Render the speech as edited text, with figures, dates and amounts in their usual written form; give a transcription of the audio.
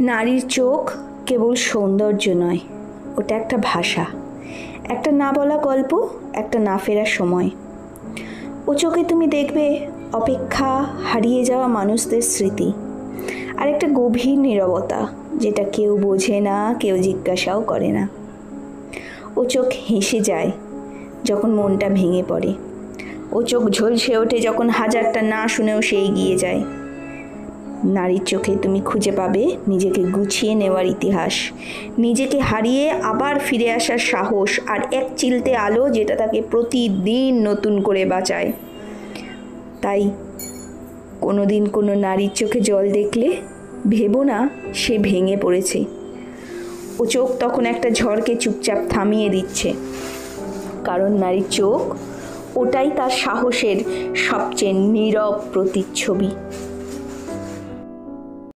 নারীর চোখ কেবল সৌন্দর্য নয়, ওটা একটা ভাষা, একটা না বলা গল্প, একটা না ফেরার সময়। ও চোখে তুমি দেখবে অপেক্ষা, হারিয়ে যাওয়া মানুষদের স্মৃতি, আর একটা গভীর নীরবতা যেটা কেউ বোঝে না, কেউ জিজ্ঞাসাও করে না। ও চোখ হেসে যায় যখন মনটা ভেঙে পড়ে, ও চোখ ঝলসে ওঠে যখন হাজারটা না শুনেও সে এগিয়ে যায়। নারীর চোখে তুমি খুঁজে পাবে নিজেকে গুছিয়ে নেওয়ার ইতিহাস, নিজেকে হারিয়ে আবার ফিরে আসার সাহস, আর এক চিলতে আলো যেটা তাকে প্রতিদিন নতুন করে বাঁচায়। তাই কোনোদিন কোনো নারীর চোখে জল দেখলে ভেবো না সে ভেঙে পড়েছে। ও চোখ তখন একটা ঝড়কে চুপচাপ থামিয়ে দিচ্ছে, কারণ নারীর চোখ ওটাই তার সাহসের সবচেয়ে নীরব প্রতিচ্ছবি।